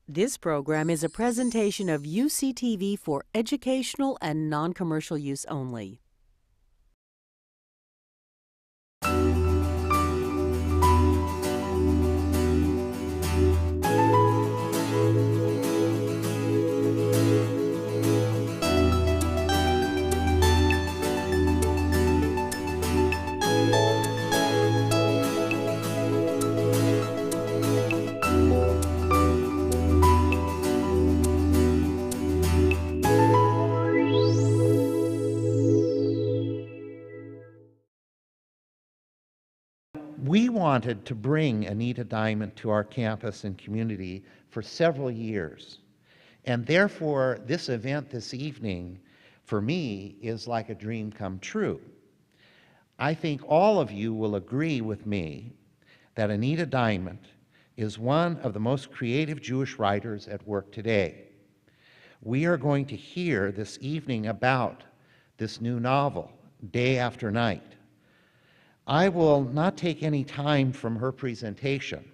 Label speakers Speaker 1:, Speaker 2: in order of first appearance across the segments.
Speaker 1: This program is a presentation of UCTV for educational and non-commercial use only.
Speaker 2: We wanted to bring Anita Diamant to our campus and community for several years. And therefore, this event this evening, for me, is like a dream come true. I think all of you will agree with me that Anita Diamant is one of the most creative Jewish writers at work today. We are going to hear this evening about this new novel, Day After Night. I will not take any time from her presentation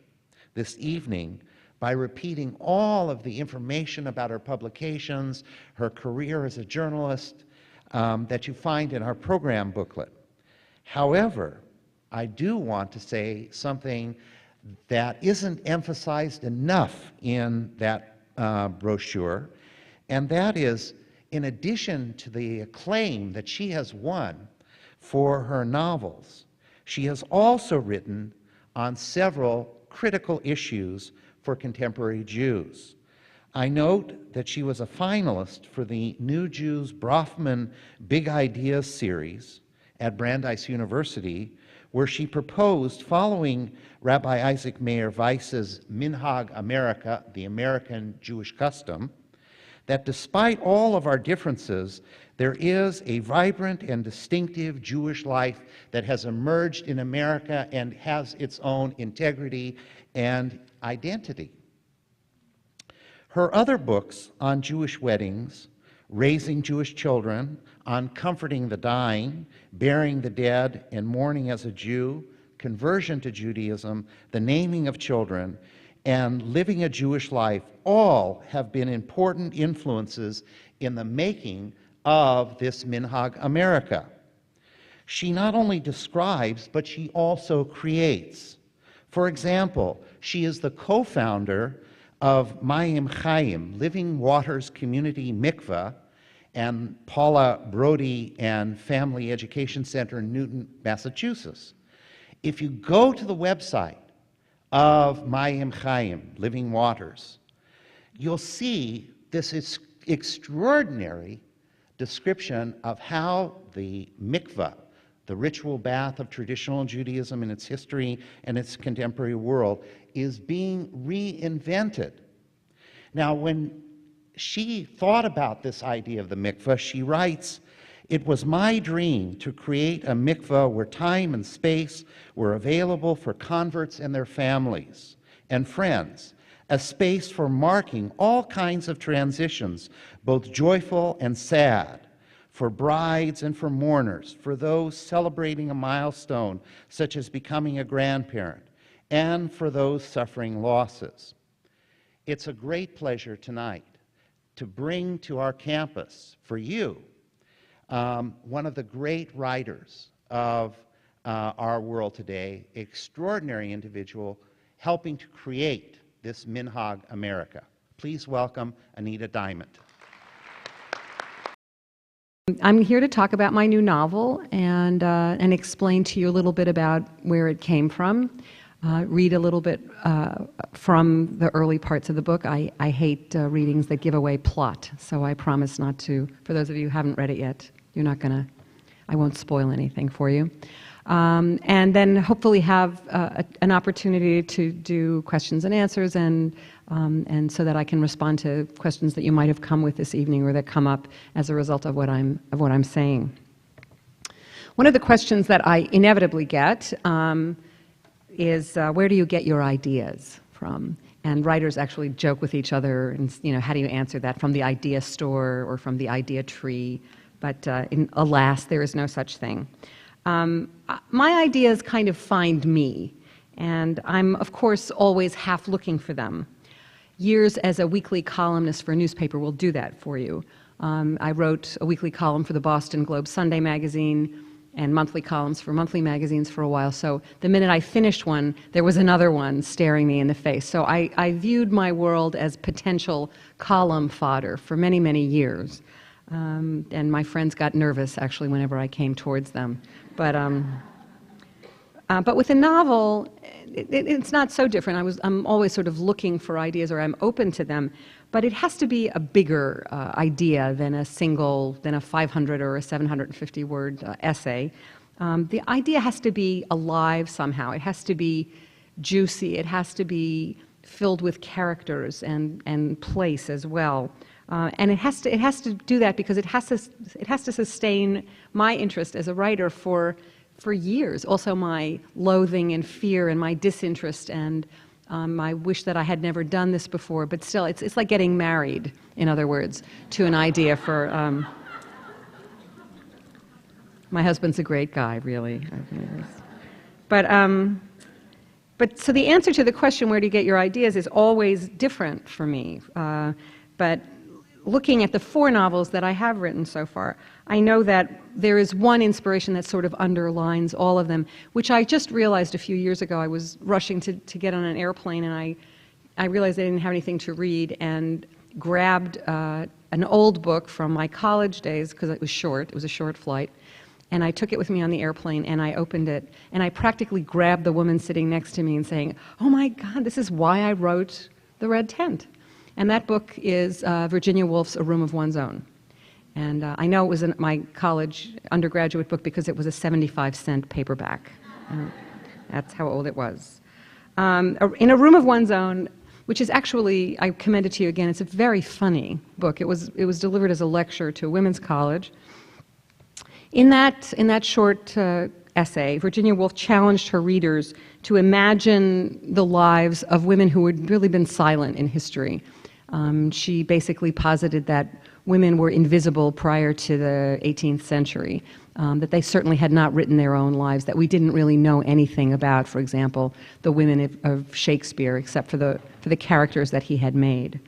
Speaker 2: this evening by repeating all of the information about her publications, her career as a journalist, that you find in our program booklet. However, I do want to say something that isn't emphasized enough in that brochure, and that is, in addition to the acclaim that she has won for her novels, she has also written on several critical issues for contemporary Jews. I note that she was a finalist for the New Jews Brofman Big Ideas series at Brandeis University, where she proposed, following Rabbi Isaac Mayer Weiss's Minhag America, the American Jewish custom, that despite all of our differences, there is a vibrant and distinctive Jewish life that has emerged in America and has its own integrity and identity. Her other books on Jewish weddings, Raising Jewish Children, on Comforting the Dying, Burying the Dead, and Mourning as a Jew, Conversion to Judaism, The Naming of Children, and Living a Jewish Life, all have been important influences in the making of this Minhag America. She not only describes, but she also creates. For example, she is the co-founder of Mayim Chaim, Living Waters Community Mikveh, and Paula Brody and Family Education Center in Newton, Massachusetts. If you go to the website of Mayim Chaim, Living Waters, you'll see this extraordinary description of how the mikveh, the ritual bath of traditional Judaism in its history and its contemporary world, is being reinvented. Now, when she thought about this idea of the mikveh, she writes, "It was my dream to create a mikveh where time and space were available for converts and their families and friends, a space for marking all kinds of transitions, both joyful and sad, for brides and for mourners, for those celebrating a milestone, such as becoming a grandparent, and for those suffering losses." It's a great pleasure tonight to bring to our campus, for you, one of the great writers of our world today, extraordinary individual, helping to create this Minhag America. Please welcome Anita Diamant.
Speaker 3: I'm here to talk about my new novel and explain to you a little bit about where it came from. Read a little bit from the early parts of the book. I hate readings that give away plot, so I promise not to. For those of you who haven't read it yet, I won't spoil anything for you. And then hopefully have an opportunity to do questions and answers, and so that I can respond to questions that you might have come with this evening or that come up as a result of what I'm saying. One of the questions that I inevitably get is where do you get your ideas from? And writers actually joke with each other, and how do you answer that? From the idea store or from the idea tree? But alas, there is no such thing. My ideas kind of find me, and I'm, of course, always half looking for them. years as a weekly columnist for a newspaper will do that for you. I wrote a weekly column for the Boston Globe Sunday magazine and monthly columns for monthly magazines for a while. So the minute I finished one, there was another one staring me in the face. So I viewed my world as potential column fodder for many, many years. And my friends got nervous, actually, whenever I came towards them. But with a novel, it's not so different. I'm always sort of looking for ideas, or I'm open to them. But it has to be a bigger idea than a 500 or a 750-word essay. The idea has to be alive somehow. It has to be juicy. It has to be filled with characters and place as well. And it has to do that because it has to sustain my interest as a writer for years. Also, my loathing and fear and my disinterest and I wish that I had never done this before, but still, it's like getting married, in other words, to an idea for... my husband's a great guy, really. But so the answer to the question, where do you get your ideas, is always different for me. But looking at the 4 novels that I have written so far, I know that there is one inspiration that sort of underlines all of them, which I just realized a few years ago. I was rushing to get on an airplane, and I realized I didn't have anything to read, and grabbed an old book from my college days, because it was short. It was a short flight. And I took it with me on the airplane, and I opened it, and I practically grabbed the woman sitting next to me and saying, "Oh my God, this is why I wrote The Red Tent." And that book is Virginia Woolf's A Room of One's Own. And I know it was my college undergraduate book because it was a 75-cent paperback. That's how old it was. In A Room of One's Own, which is actually, I commend it to you again, it's a very funny book. It was delivered as a lecture to a women's college. In that short essay, Virginia Woolf challenged her readers to imagine the lives of women who had really been silent in history. She basically posited that women were invisible prior to the 18th century, that they certainly had not written their own lives, that we didn't really know anything about, for example, the women of Shakespeare, except for the characters that he had made.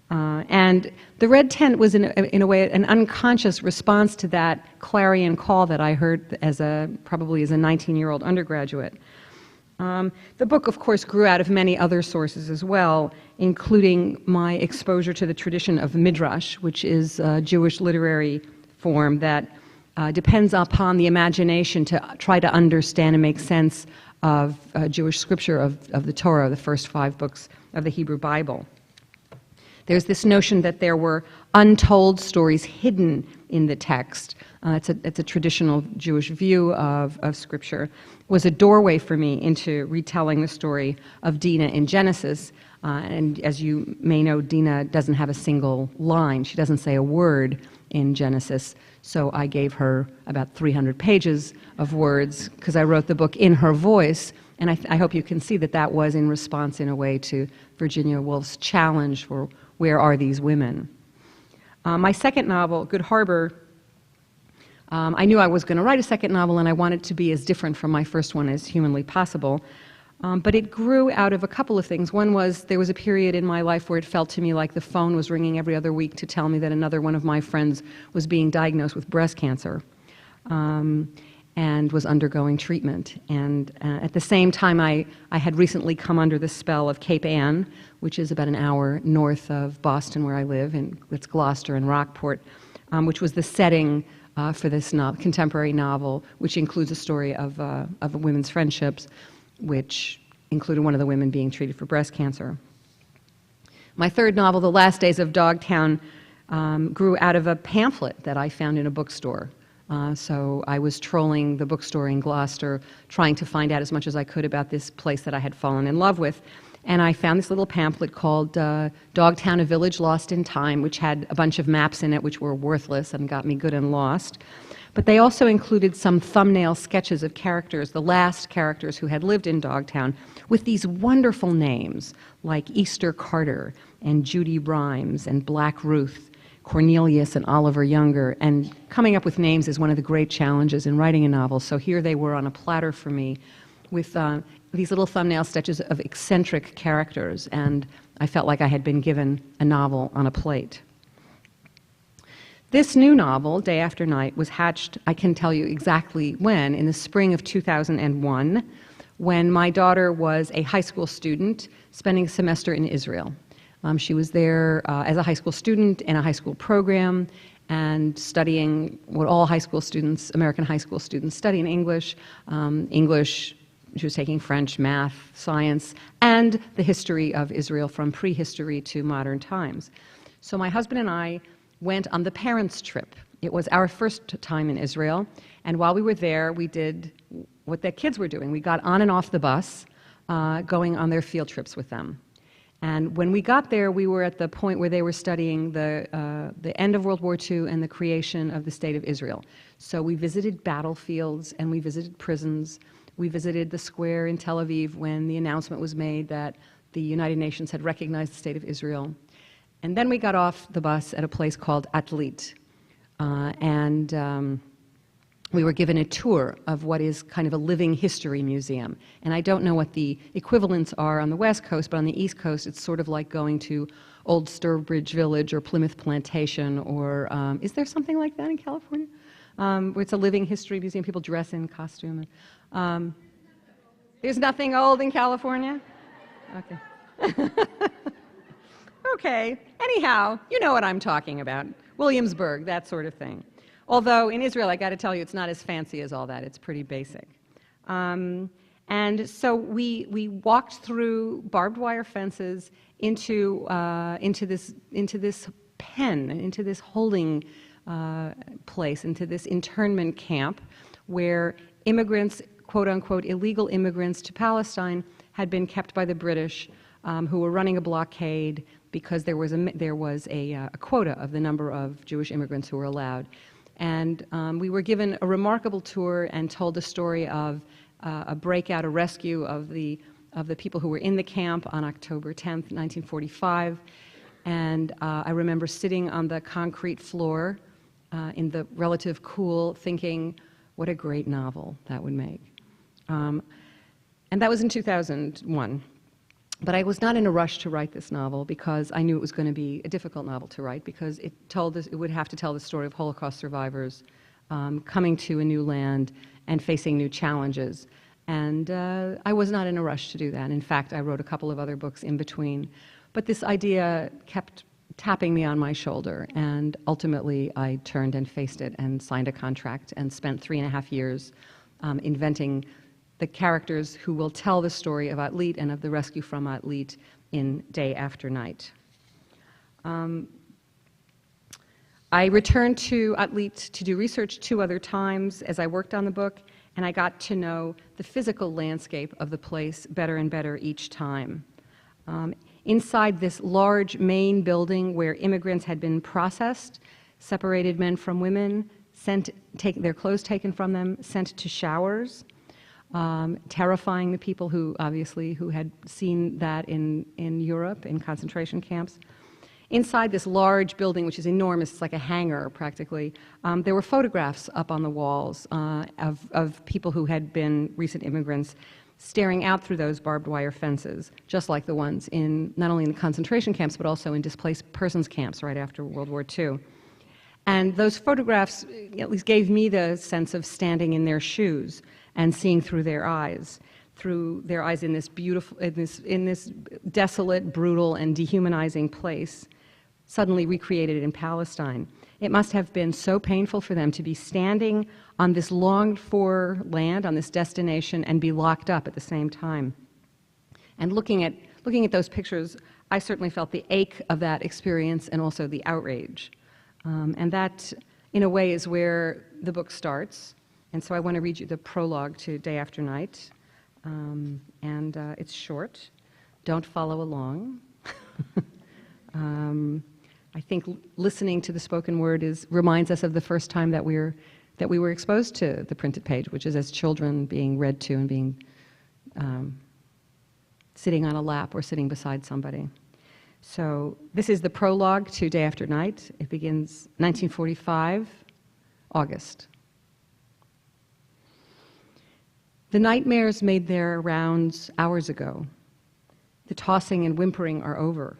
Speaker 3: And The Red Tent was, in a way, an unconscious response to that clarion call that I heard probably as a 19-year-old undergraduate. The book, of course, grew out of many other sources as well, including my exposure to the tradition of midrash, which is a Jewish literary form that depends upon the imagination to try to understand and make sense of Jewish scripture, of the Torah, the first 5 books of the Hebrew Bible. There's this notion that there were untold stories hidden in the text. It's a traditional Jewish view of Scripture. It was a doorway for me into retelling the story of Dina in Genesis. And as you may know, Dina doesn't have a single line. She doesn't say a word in Genesis. So I gave her about 300 pages of words because I wrote the book in her voice. And I hope you can see that that was in response, in a way, to Virginia Woolf's challenge for where are these women. My second novel, Good Harbor, I knew I was going to write a second novel, and I wanted to be as different from my first one as humanly possible. But it grew out of a couple of things. One was there was a period in my life where it felt to me like the phone was ringing every other week to tell me that another one of my friends was being diagnosed with breast cancer. And was undergoing treatment. And at the same time, I had recently come under the spell of Cape Ann, which is about an hour north of Boston, where I live, and it's Gloucester and Rockport, which was the setting for this contemporary novel, which includes a story of women's friendships, which included one of the women being treated for breast cancer. My third novel, The Last Days of Dogtown, grew out of a pamphlet that I found in a bookstore. So I was trolling the bookstore in Gloucester, trying to find out as much as I could about this place that I had fallen in love with. And I found this little pamphlet called Dogtown, A Village Lost in Time, which had a bunch of maps in it which were worthless and got me good and lost. But they also included some thumbnail sketches of characters, the last characters who had lived in Dogtown, with these wonderful names like Easter Carter and Judy Rhymes and Black Ruth, Cornelius and Oliver Younger, and coming up with names is one of the great challenges in writing a novel. So here they were on a platter for me with these little thumbnail sketches of eccentric characters, and I felt like I had been given a novel on a plate. This new novel, Day After Night, was hatched, I can tell you exactly when, in the spring of 2001, when my daughter was a high school student spending a semester in Israel. She was there as a high school student in a high school program and studying what all high school students, American high school students, study in English. English, she was taking French, math, science, and the history of Israel from prehistory to modern times. So my husband and I went on the parents' trip. It was our first time in Israel, and while we were there, we did what the kids were doing. We got on and off the bus, going on their field trips with them. And when we got there, we were at the point where they were studying the end of World War II and the creation of the State of Israel. So we visited battlefields and we visited prisons. We visited the square in Tel Aviv when the announcement was made that the United Nations had recognized the State of Israel. And then we got off the bus at a place called Atlit. We were given a tour of what is kind of a living history museum. And I don't know what the equivalents are on the West Coast, but on the East Coast, it's sort of like going to Old Sturbridge Village or Plymouth Plantation, or is there something like that in California? Where it's a living history museum, people dress in costume. There's nothing old in California? Okay. Okay, anyhow, you know what I'm talking about. Williamsburg, that sort of thing. Although in Israel, I got to tell you, it's not as fancy as all that. It's pretty basic. And so we walked through barbed wire fences into this pen, into this holding place, into this internment camp where immigrants, quote unquote, illegal immigrants to Palestine had been kept by the British, who were running a blockade because there was a quota of the number of Jewish immigrants who were allowed. And we were given a remarkable tour and told the story of a breakout, a rescue of the people who were in the camp on October 10th, 1945. And I remember sitting on the concrete floor in the relative cool, thinking, what a great novel that would make. And that was in 2001. But I was not in a rush to write this novel because I knew it was going to be a difficult novel to write, because it would have to tell the story of Holocaust survivors coming to a new land and facing new challenges. And I was not in a rush to do that. In fact, I wrote a couple of other books in between. But this idea kept tapping me on my shoulder, and ultimately I turned and faced it and signed a contract and spent 3.5 years inventing the characters who will tell the story of Atlit and of the rescue from Atlit in Day After Night. I returned to Atlit to do research 2 other times as I worked on the book, and I got to know the physical landscape of the place better and better each time. Inside this large main building where immigrants had been processed, separated men from women, their clothes taken from them, sent to showers, terrifying the people who had seen that in Europe, in concentration camps. Inside this large building, which is enormous, it's like a hangar practically, there were photographs up on the walls of people who had been recent immigrants staring out through those barbed wire fences, just like the ones in not only in the concentration camps, but also in displaced persons camps right after World War II. And those photographs at least gave me the sense of standing in their shoes and seeing through their eyes in this beautiful, in this desolate, brutal, and dehumanizing place, suddenly recreated in Palestine. It must have been so painful for them to be standing on this longed-for land, on this destination, and be locked up at the same time. And looking at those pictures, I certainly felt the ache of that experience and also the outrage. And that, in a way, is where the book starts. And so I want to read you the prologue to Day After Night. It's short. Don't follow along. I think listening to the spoken word reminds us of the first time that we were exposed to the printed page, which is as children being read to and being sitting on a lap or sitting beside somebody. So this is the prologue to Day After Night. It begins 1945, August. The nightmares made their rounds hours ago. The tossing and whimpering are over.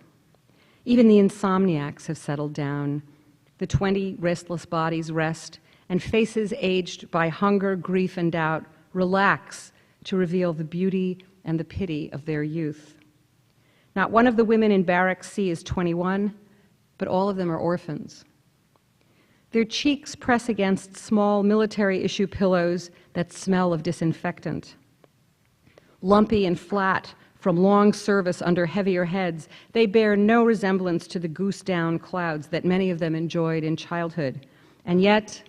Speaker 3: Even the insomniacs have settled down. The 20 restless bodies rest, and faces aged by hunger, grief, and doubt relax to reveal the beauty and the pity of their youth. Not one of the women in Barrack C is 21, but all of them are orphans. Their cheeks press against small military-issue pillows that smell of disinfectant. Lumpy and flat from long service under heavier heads, they bear no resemblance to the goose-down clouds that many of them enjoyed in childhood. And yet,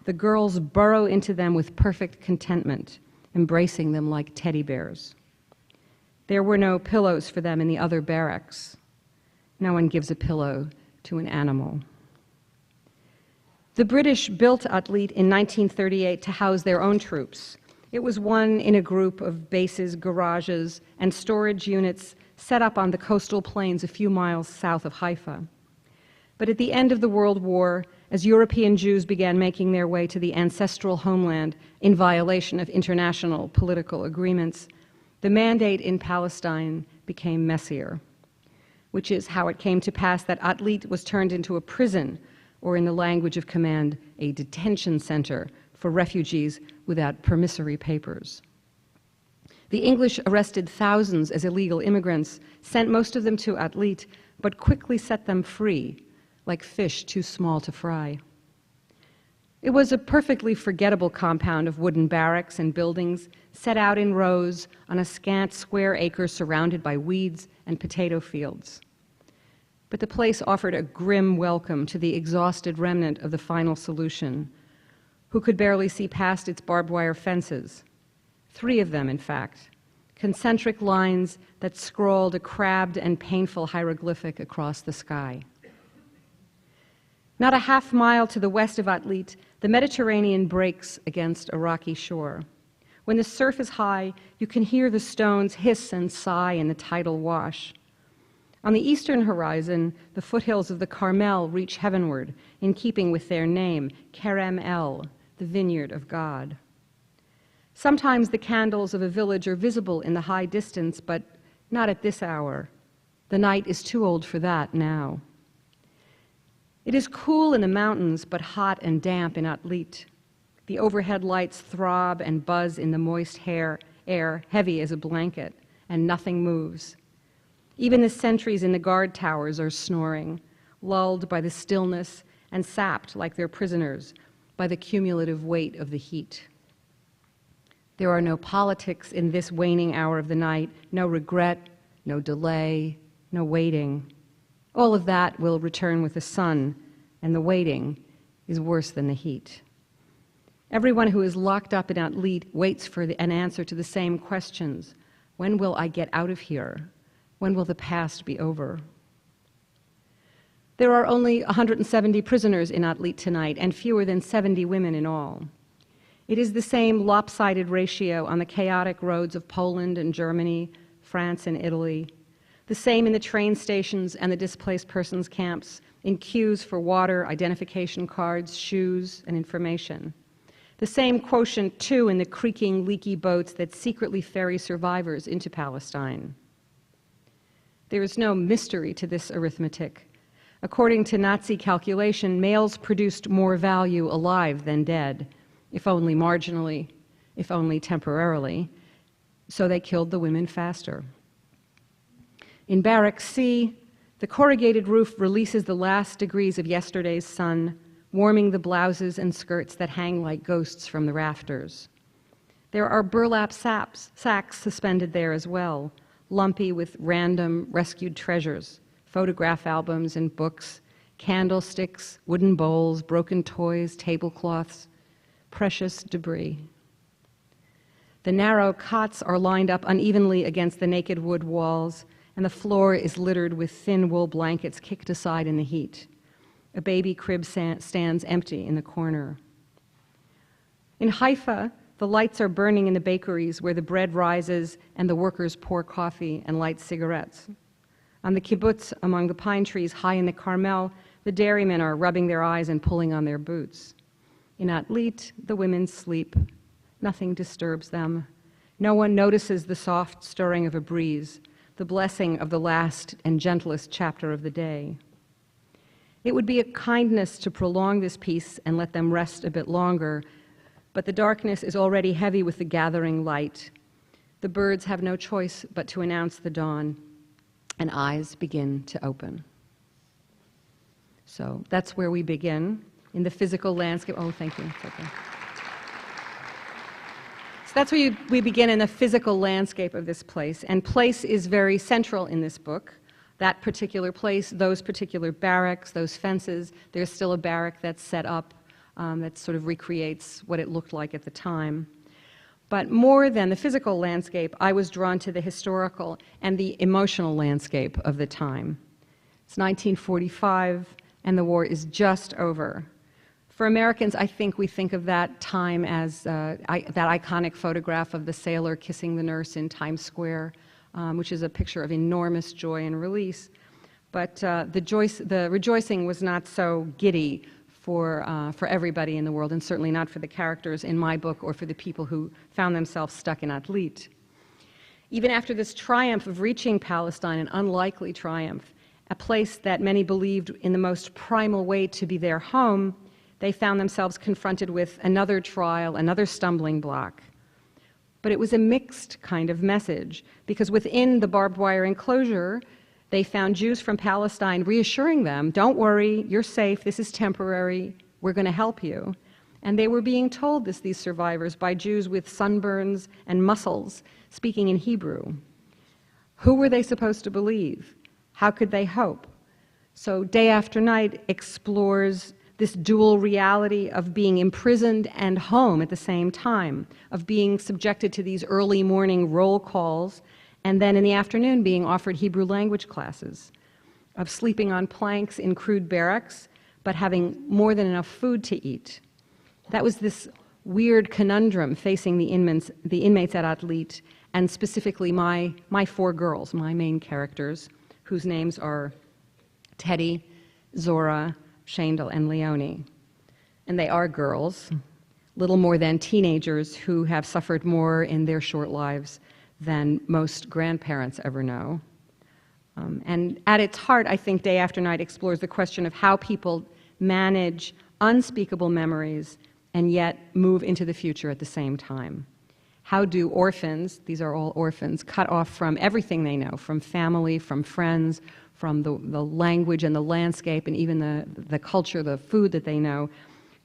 Speaker 3: the girls burrow into them with perfect contentment, embracing them like teddy bears. There were no pillows for them in the other barracks. No one gives a pillow to an animal. The British built Atlit in 1938 to house their own troops. It was one in a group of bases, garages, and storage units set up on the coastal plains a few miles south of Haifa. But at the end of the World War, as European Jews began making their way to the ancestral homeland in violation of international political agreements, the mandate in Palestine became messier, which is how it came to pass that Atlit was turned into a prison, or in the language of command, a detention center for refugees without permissory papers. The English arrested thousands as illegal immigrants, sent most of them to Atlit, but quickly set them free, like fish too small to fry. It was a perfectly forgettable compound of wooden barracks and buildings set out in rows on a scant square acre surrounded by weeds and potato fields. But the place offered a grim welcome to the exhausted remnant of the final solution, who could barely see past its barbed wire fences. 3 of them, in fact, concentric lines that scrawled a crabbed and painful hieroglyphic across the sky. Not a half mile to the west of Atlit, the Mediterranean breaks against a rocky shore. When the surf is high, you can hear the stones hiss and sigh in the tidal wash. On the eastern horizon, the foothills of the Carmel reach heavenward, in keeping with their name, Kerem El, the vineyard of God. Sometimes the candles of a village are visible in the high distance, but not at this hour. The night is too old for that now. It is cool in the mountains, but hot and damp in Atlit. The overhead lights throb and buzz in the moist air, heavy as a blanket, and nothing moves. Even the sentries in the guard towers are snoring, lulled by the stillness and sapped like their prisoners by the cumulative weight of the heat. There are no politics in this waning hour of the night, no regret, no delay, no waiting. All of that will return with the sun, and the waiting is worse than the heat. Everyone who is locked up in Atlit waits for an answer to the same questions. When will I get out of here? When will the past be over? There are only 170 prisoners in Atlit tonight, and fewer than 70 women in all. It is the same lopsided ratio on the chaotic roads of Poland and Germany, France and Italy. The same in the train stations and the displaced persons camps, in queues for water, identification cards, shoes, and information. The same quotient, too, in the creaking, leaky boats that secretly ferry survivors into Palestine. There is no mystery to this arithmetic. According to Nazi calculation, males produced more value alive than dead, if only marginally, if only temporarily, so they killed the women faster. In Barrack C, the corrugated roof releases the last degrees of yesterday's sun, warming the blouses and skirts that hang like ghosts from the rafters. There are burlap sacks suspended there as well, lumpy with random rescued treasures, photograph albums and books, candlesticks, wooden bowls, broken toys, tablecloths, precious debris. The narrow cots are lined up unevenly against the naked wood walls, and the floor is littered with thin wool blankets kicked aside in the heat. A baby crib stands empty in the corner. In Haifa, the lights are burning in the bakeries where the bread rises and the workers pour coffee and light cigarettes. On the kibbutz, among the pine trees high in the Carmel, the dairymen are rubbing their eyes and pulling on their boots. In Atlit, the women sleep. Nothing disturbs them. No one notices the soft stirring of a breeze, the blessing of the last and gentlest chapter of the day. It would be a kindness to prolong this peace and let them rest a bit longer, but the darkness is already heavy with the gathering light. The birds have no choice but to announce the dawn, and eyes begin to open. So that's where we begin, in the physical landscape. Oh, thank you. It's okay. So that's where we begin, in the physical landscape of this place. And place is very central in this book. That particular place, those particular barracks, those fences, there's still a barrack that's set up that sort of recreates what it looked like at the time. But more than the physical landscape, I was drawn to the historical and the emotional landscape of the time. It's 1945, and the war is just over. For Americans, I think we think of that time as that iconic photograph of the sailor kissing the nurse in Times Square, which is a picture of enormous joy and release. But the rejoicing was not so giddy for everybody in the world, and certainly not for the characters in my book or for the people who found themselves stuck in Atlit. Even after this triumph of reaching Palestine, an unlikely triumph, a place that many believed in the most primal way to be their home, they found themselves confronted with another trial, another stumbling block. But it was a mixed kind of message, because within the barbed wire enclosure, they found Jews from Palestine reassuring them, don't worry, you're safe, this is temporary, we're going to help you. And they were being told this, these survivors, by Jews with sunburns and muscles, speaking in Hebrew. Who were they supposed to believe? How could they hope? So Day After Night explores this dual reality of being imprisoned and home at the same time, of being subjected to these early morning roll calls, and then in the afternoon being offered Hebrew language classes, of sleeping on planks in crude barracks, but having more than enough food to eat. That was this weird conundrum facing the inmates at Atlit, and specifically my four girls, my main characters, whose names are Teddy, Zora, Shandel, and Leonie. And they are girls, little more than teenagers who have suffered more in their short lives than most grandparents ever know. And at its heart, I think Day After Night explores the question of how people manage unspeakable memories and yet move into the future at the same time. How do orphans, these are all orphans, cut off from everything they know, from family, from friends, from the language and the landscape and even the culture, the food that they know,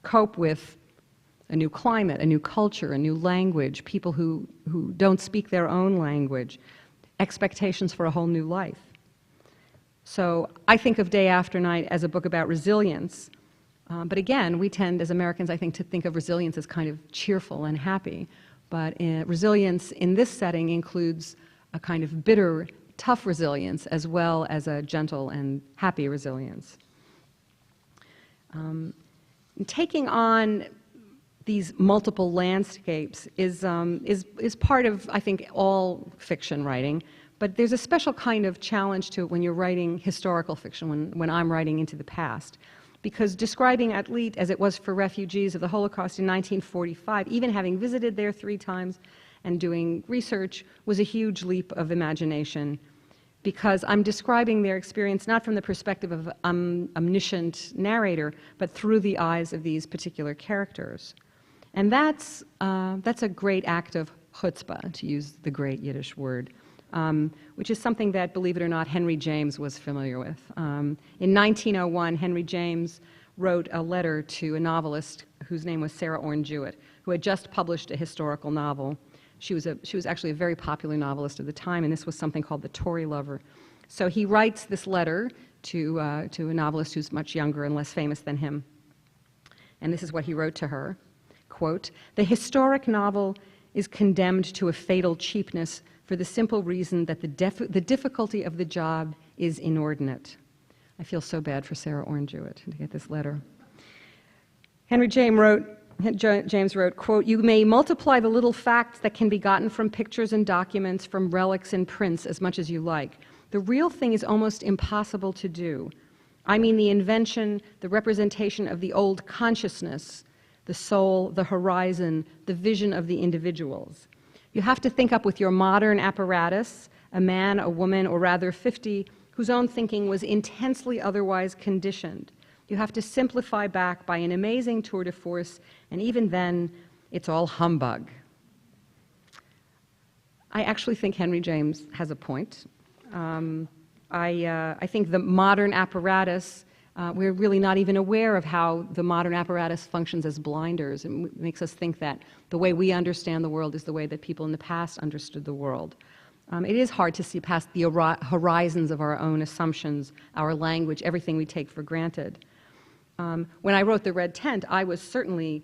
Speaker 3: cope with a new climate, a new culture, a new language, people who don't speak their own language, expectations for a whole new life. So I think of Day After Night as a book about resilience, but again, we tend as Americans, I think, to think of resilience as kind of cheerful and happy, but resilience in this setting includes a kind of bitter, tough resilience as well as a gentle and happy resilience. Taking on these multiple landscapes is part of, I think, all fiction writing, but there's a special kind of challenge to it when you're writing historical fiction, when I'm writing into the past. Because describing Atlit as it was for refugees of the Holocaust in 1945, even having visited there 3 times and doing research, was a huge leap of imagination, because I'm describing their experience not from the perspective of an omniscient narrator, but through the eyes of these particular characters. And that's a great act of chutzpah, to use the great Yiddish word, which is something that, believe it or not, Henry James was familiar with. In 1901, Henry James wrote a letter to a novelist whose name was Sarah Orne Jewett, who had just published a historical novel. She was actually a very popular novelist at the time, and this was something called The Tory Lover. So he writes this letter to a novelist who's much younger and less famous than him. And this is what he wrote to her, quote, "The historic novel is condemned to a fatal cheapness for the simple reason that the difficulty of the job is inordinate." I feel so bad for Sarah Orne Jewett to get this letter. Henry James wrote, quote, "You may multiply the little facts that can be gotten from pictures and documents, from relics and prints as much as you like. The real thing is almost impossible to do. I mean the invention, the representation of the old consciousness, the soul, the horizon, the vision of the individuals. You have to think up with your modern apparatus a man, a woman, or rather 50, whose own thinking was intensely otherwise conditioned. You have to simplify back by an amazing tour de force, and even then, it's all humbug. I actually think Henry James has a point. I think the modern apparatus, we're really not even aware of how the modern apparatus functions as blinders. It makes us think that the way we understand the world is the way that people in the past understood the world. It is hard to see past the horizons of our own assumptions, our language, everything we take for granted. When I wrote The Red Tent, I was certainly,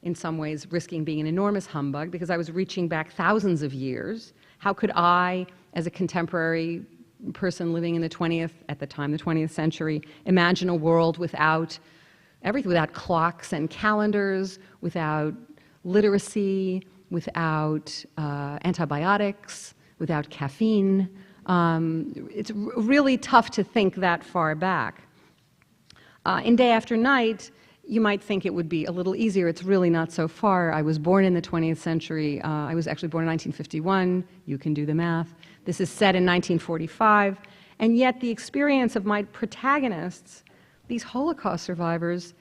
Speaker 3: in some ways, risking being an enormous humbug because I was reaching back thousands of years. How could I, as a contemporary person living in the 20th century, imagine a world without everything, without clocks and calendars, without literacy, without antibiotics, without caffeine? It's really tough to think that far back. In Day After Night, you might think it would be a little easier. It's really not so far. I was born in the 20th century. I was actually born in 1951. You can do the math. This is set in 1945. And yet the experience of my protagonists, these Holocaust survivors,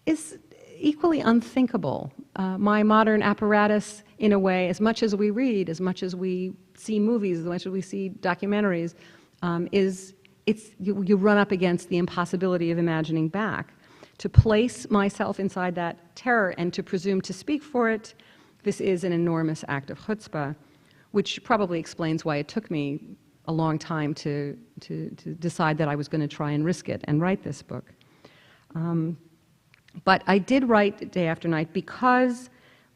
Speaker 3: is equally unthinkable. My modern apparatus, in a way, as much as we read, as much as we see movies, as much as we see documentaries, you run up against the impossibility of imagining back. To place myself inside that terror and to presume to speak for it, this is an enormous act of chutzpah, which probably explains why it took me a long time to decide that I was going to try and risk it and write this book. But I did write Day After Night because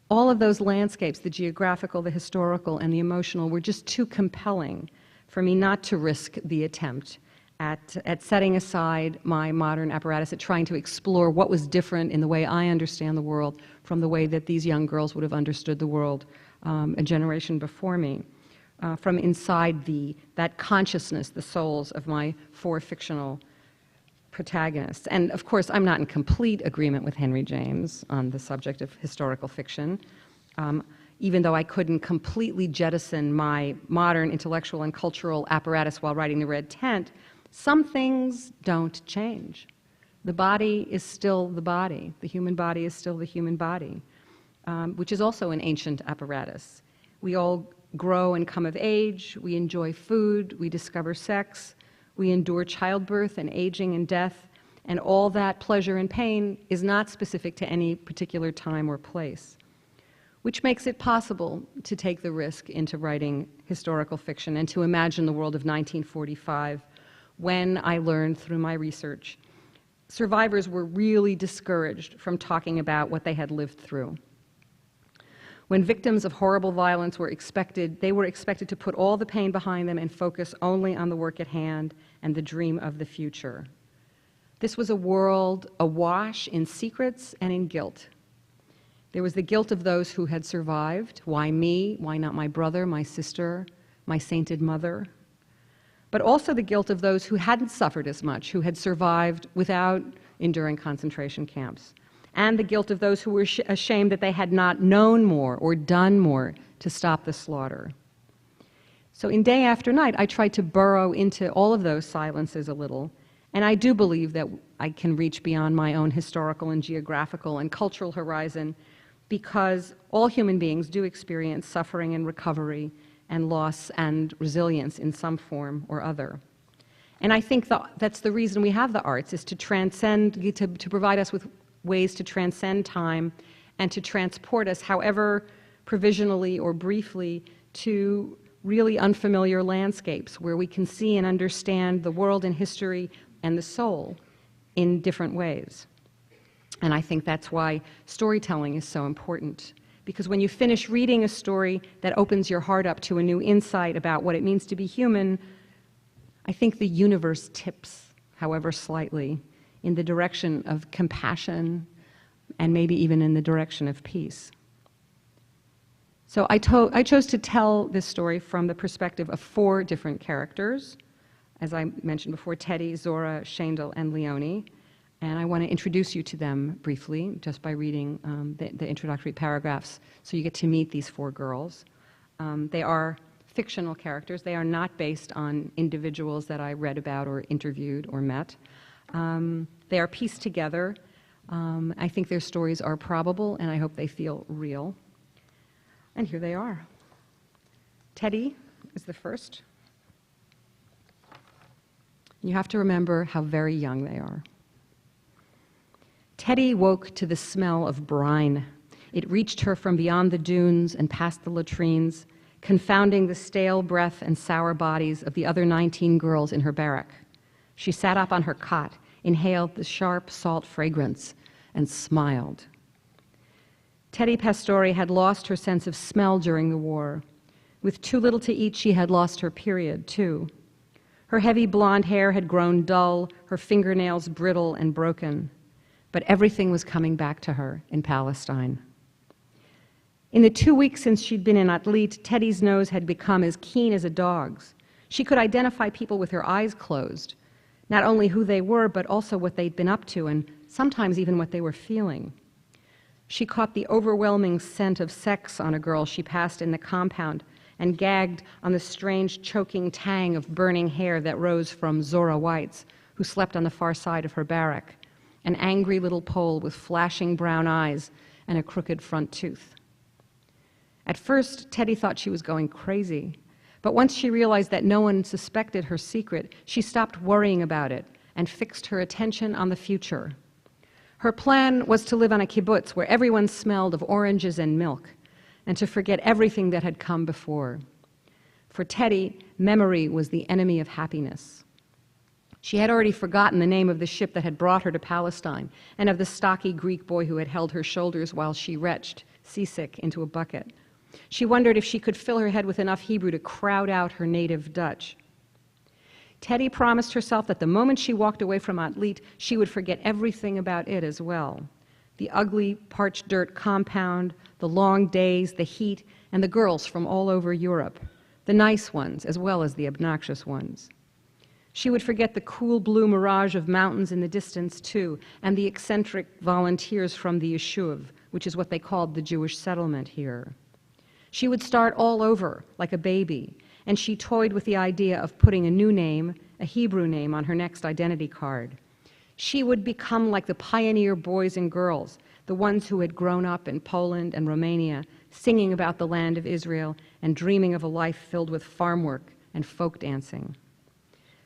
Speaker 3: all of those landscapes, the geographical, the historical, and the emotional, were just too compelling for me not to risk the attempt at setting aside my modern apparatus, at trying to explore what was different in the way I understand the world from the way that these young girls would have understood the world a generation before me, from inside that consciousness, the souls of my four fictional protagonists. And of course, I'm not in complete agreement with Henry James on the subject of historical fiction. Even though I couldn't completely jettison my modern intellectual and cultural apparatus while writing The Red Tent, some things don't change. The body is still the body. The human body is still the human body, which is also an ancient apparatus. We all grow and come of age. We enjoy food. We discover sex. We endure childbirth and aging and death. And all that pleasure and pain is not specific to any particular time or place, which makes it possible to take the risk into writing historical fiction and to imagine the world of 1945, when I learned through my research, survivors were really discouraged from talking about what they had lived through. When victims of horrible violence were expected to put all the pain behind them and focus only on the work at hand and the dream of the future. This was a world awash in secrets and in guilt. There was the guilt of those who had survived. Why me? Why not my brother, my sister, my sainted mother? But also the guilt of those who hadn't suffered as much, who had survived without enduring concentration camps. And the guilt of those who were ashamed that they had not known more or done more to stop the slaughter. So in Day After Night, I tried to burrow into all of those silences a little, and I do believe that I can reach beyond my own historical and geographical and cultural horizon, because all human beings do experience suffering and recovery and loss and resilience in some form or other. And I think that's the reason we have the arts, is to transcend, to provide us with ways to transcend time and to transport us, however provisionally or briefly, to really unfamiliar landscapes where we can see and understand the world and history and the soul in different ways. And I think that's why storytelling is so important. Because when you finish reading a story that opens your heart up to a new insight about what it means to be human, I think the universe tips, however slightly, in the direction of compassion and maybe even in the direction of peace. So I chose to tell this story from the perspective of four different characters, as I mentioned before: Teddy, Zora, Shandel, and Leonie. And I want to introduce you to them briefly, just by reading the introductory paragraphs, so you get to meet these four girls. They are fictional characters. They are not based on individuals that I read about or interviewed or met. They are pieced together. I think their stories are probable, and I hope they feel real. And here they are. Teddy is the first. You have to remember how very young they are. Teddy woke to the smell of brine. It reached her from beyond the dunes and past the latrines, confounding the stale breath and sour bodies of the other 19 girls in her barrack. She sat up on her cot, inhaled the sharp salt fragrance, and smiled. Teddy Pastori had lost her sense of smell during the war. With too little to eat, she had lost her period, too. Her heavy blonde hair had grown dull, her fingernails brittle and broken. But everything was coming back to her in Palestine. In the 2 weeks since she'd been in Atlit, Teddy's nose had become as keen as a dog's. She could identify people with her eyes closed, not only who they were, but also what they'd been up to, and sometimes even what they were feeling. She caught the overwhelming scent of sex on a girl she passed in the compound and gagged on the strange choking tang of burning hair that rose from Zora Whites, who slept on the far side of her barrack, an angry little Pole with flashing brown eyes and a crooked front tooth. At first, Teddy thought she was going crazy, but once she realized that no one suspected her secret, she stopped worrying about it and fixed her attention on the future. Her plan was to live on a kibbutz where everyone smelled of oranges and milk, and to forget everything that had come before. For Teddy, memory was the enemy of happiness. She had already forgotten the name of the ship that had brought her to Palestine, and of the stocky Greek boy who had held her shoulders while she retched, seasick, into a bucket. She wondered if she could fill her head with enough Hebrew to crowd out her native Dutch. Teddy promised herself that the moment she walked away from Atlit, she would forget everything about it as well. The ugly, parched dirt compound, the long days, the heat, and the girls from all over Europe, the nice ones as well as the obnoxious ones. She would forget the cool blue mirage of mountains in the distance, too, and the eccentric volunteers from the Yeshuv, which is what they called the Jewish settlement here. She would start all over, like a baby, and she toyed with the idea of putting a new name, a Hebrew name, on her next identity card. She would become like the pioneer boys and girls, the ones who had grown up in Poland and Romania, singing about the land of Israel and dreaming of a life filled with farm work and folk dancing.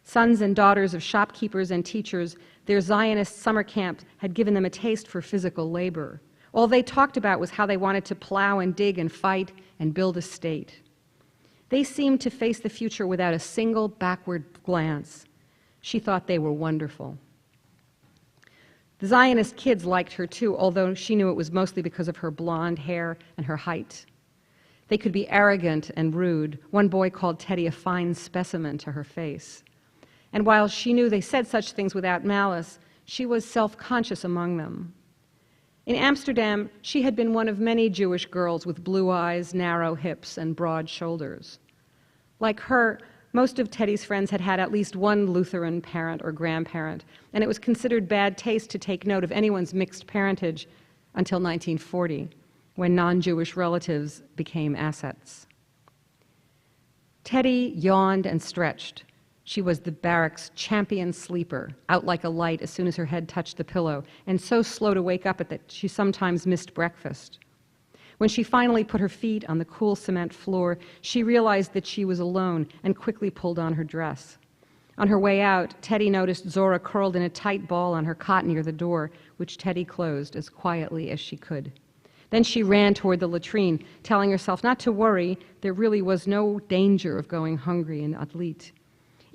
Speaker 3: Sons and daughters of shopkeepers and teachers, their Zionist summer camp had given them a taste for physical labor. All they talked about was how they wanted to plow and dig and fight and build a state. They seemed to face the future without a single backward glance. She thought they were wonderful. The Zionist kids liked her too, although she knew it was mostly because of her blonde hair and her height. They could be arrogant and rude. One boy called Teddy a fine specimen to her face. And while she knew they said such things without malice, she was self-conscious among them. In Amsterdam, she had been one of many Jewish girls with blue eyes, narrow hips, and broad shoulders. Like her, most of Teddy's friends had had at least one Lutheran parent or grandparent, and it was considered bad taste to take note of anyone's mixed parentage until 1940, when non-Jewish relatives became assets. Teddy yawned and stretched. She was the barrack's champion sleeper, out like a light as soon as her head touched the pillow, and so slow to wake up that she sometimes missed breakfast. When she finally put her feet on the cool cement floor, she realized that she was alone and quickly pulled on her dress. On her way out, Teddy noticed Zora curled in a tight ball on her cot near the door, which Teddy closed as quietly as she could. Then she ran toward the latrine, telling herself not to worry. There really was no danger of going hungry in Atlit.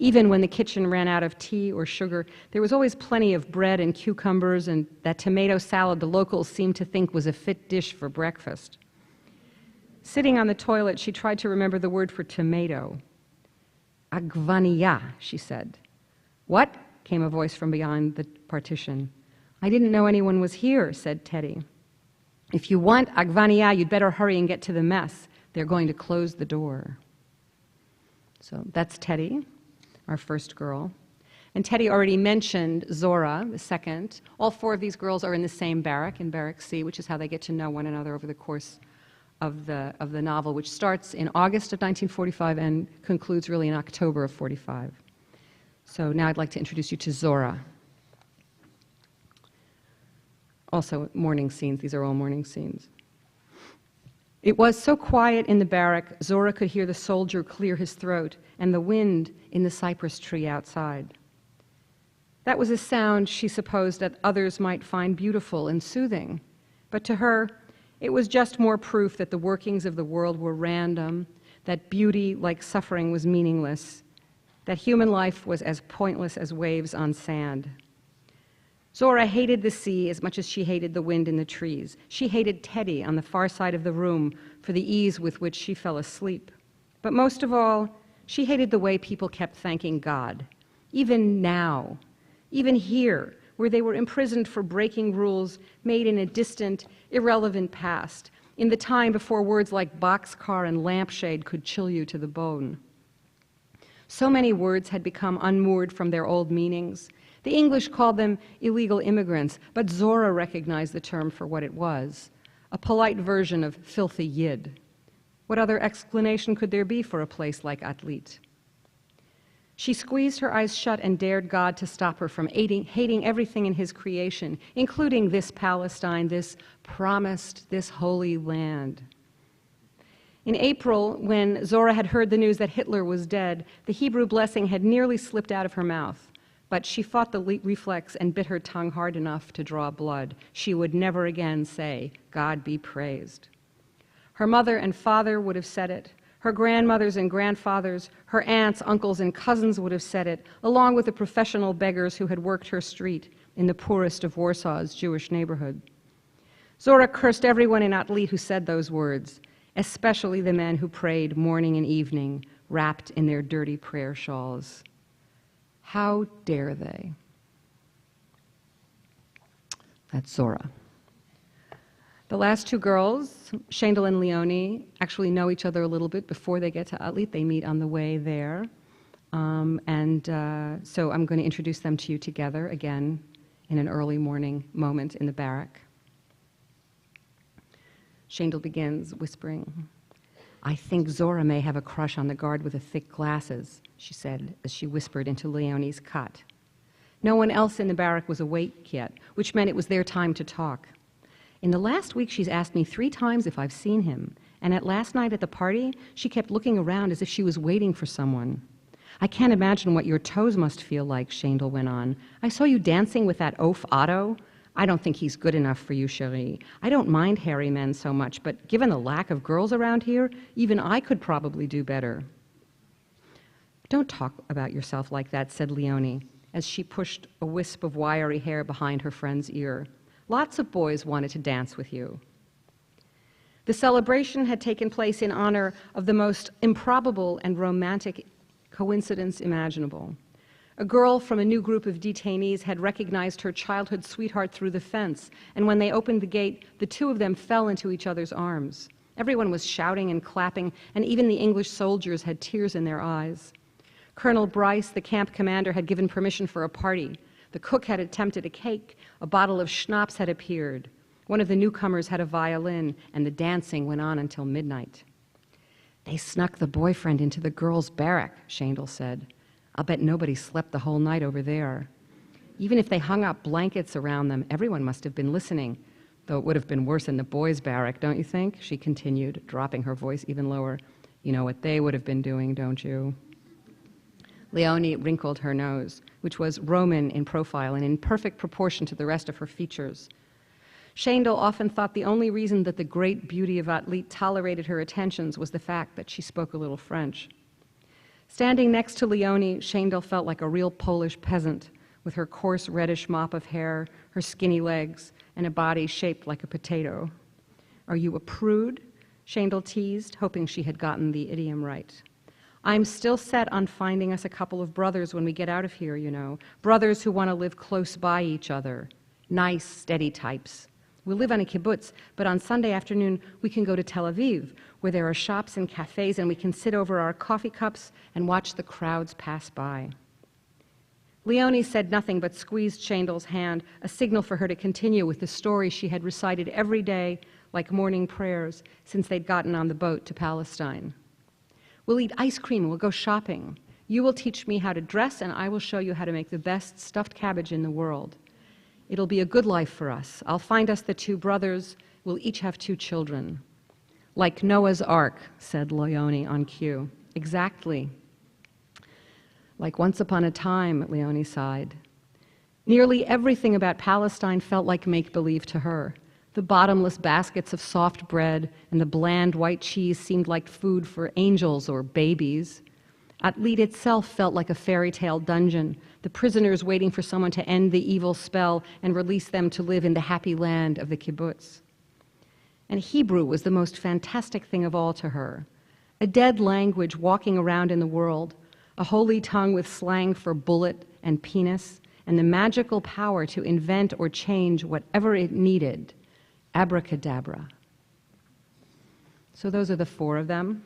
Speaker 3: Even when the kitchen ran out of tea or sugar, there was always plenty of bread and cucumbers and that tomato salad the locals seemed to think was a fit dish for breakfast. Sitting on the toilet, she tried to remember the word for tomato. Agvania, she said. What? Came a voice from behind the partition. I didn't know anyone was here, said Teddy. If you want agvania, you'd better hurry and get to the mess. They're going to close the door. So that's Teddy, our first girl. And Teddy already mentioned Zora, the second. All four of these girls are in the same barrack, in Barrack C, which is how they get to know one another over the course of the novel, which starts in August of 1945 and concludes really in October of 45. So now I'd like to introduce you to Zora. Also, morning scenes. These are all morning scenes. It was so quiet in the barrack, Zora could hear the soldier clear his throat and the wind in the cypress tree outside. That was a sound she supposed that others might find beautiful and soothing, but to her, it was just more proof that the workings of the world were random, that beauty, like suffering, was meaningless, that human life was as pointless as waves on sand. Zora hated the sea as much as she hated the wind in the trees. She hated Teddy on the far side of the room for the ease with which she fell asleep. But most of all, she hated the way people kept thanking God. Even now, even here, where they were imprisoned for breaking rules made in a distant, irrelevant past, in the time before words like boxcar and lampshade could chill you to the bone. So many words had become unmoored from their old meanings. The English called them illegal immigrants, but Zora recognized the term for what it was, a polite version of filthy yid. What other explanation could there be for a place like Atlit? She squeezed her eyes shut and dared God to stop her from hating everything in his creation, including this Palestine, this promised, this holy land. In April, when Zora had heard the news that Hitler was dead, the Hebrew blessing had nearly slipped out of her mouth, but she fought the reflex and bit her tongue hard enough to draw blood. She would never again say, God be praised. Her mother and father would have said it. Her grandmothers and grandfathers, her aunts, uncles, and cousins would have said it, along with the professional beggars who had worked her street in the poorest of Warsaw's Jewish neighborhood. Zora cursed everyone in Atlit who said those words, especially the men who prayed morning and evening, wrapped in their dirty prayer shawls. How dare they? That's Zora. The last two girls, Shandel and Leonie, actually know each other a little bit before they get to Atlit. They meet on the way there. So I'm going to introduce them to you together again in an early morning moment in the barrack. Shandel begins whispering, I think Zora may have a crush on the guard with the thick glasses, she said as she whispered into Leonie's cot. No one else in the barrack was awake yet, which meant it was their time to talk. In the last week, she's asked me 3 times if I've seen him, and at last night at the party, she kept looking around as if she was waiting for someone. I can't imagine what your toes must feel like, Shandel went on. I saw you dancing with that oaf Otto. I don't think he's good enough for you, chérie. I don't mind hairy men so much, but given the lack of girls around here, even I could probably do better. Don't talk about yourself like that, said Leonie, as she pushed a wisp of wiry hair behind her friend's ear. Lots of boys wanted to dance with you. The celebration had taken place in honor of the most improbable and romantic coincidence imaginable. A girl from a new group of detainees had recognized her childhood sweetheart through the fence, and when they opened the gate, the two of them fell into each other's arms. Everyone was shouting and clapping, and even the English soldiers had tears in their eyes. Colonel Bryce, the camp commander, had given permission for a party. The cook had attempted a cake. A bottle of schnapps had appeared. One of the newcomers had a violin, and the dancing went on until midnight. They snuck the boyfriend into the girls' barrack, Shandel said. I'll bet nobody slept the whole night over there. Even if they hung up blankets around them, everyone must have been listening, though it would have been worse in the boys' barrack, don't you think? She continued, dropping her voice even lower. You know what they would have been doing, don't you? Leonie wrinkled her nose, which was Roman in profile and in perfect proportion to the rest of her features. Shandel often thought the only reason that the great beauty of Atlit tolerated her attentions was the fact that she spoke a little French. Standing next to Leonie, Shandel felt like a real Polish peasant, with her coarse reddish mop of hair, her skinny legs, and a body shaped like a potato. Are you a prude? Shandel teased, hoping she had gotten the idiom right. I'm still set on finding us a couple of brothers when we get out of here, you know. Brothers who want to live close by each other. Nice, steady types. We live on a kibbutz, but on Sunday afternoon we can go to Tel Aviv, where there are shops and cafes, and we can sit over our coffee cups and watch the crowds pass by. Leonie said nothing but squeezed Shandel's hand, a signal for her to continue with the story she had recited every day, like morning prayers, since they'd gotten on the boat to Palestine. We'll eat ice cream and we'll go shopping. You will teach me how to dress, and I will show you how to make the best stuffed cabbage in the world. It'll be a good life for us. I'll find us the 2 brothers. We'll each have 2 children. Like Noah's Ark, said Leone on cue. Exactly. Like once upon a time, Leone sighed. Nearly everything about Palestine felt like make-believe to her. The bottomless baskets of soft bread and the bland white cheese seemed like food for angels or babies. Atlit itself felt like a fairy tale dungeon, the prisoners waiting for someone to end the evil spell and release them to live in the happy land of the kibbutz. And Hebrew was the most fantastic thing of all to her. A dead language walking around in the world, a holy tongue with slang for bullet and penis, and the magical power to invent or change whatever it needed. Abracadabra. So those are the 4 of them.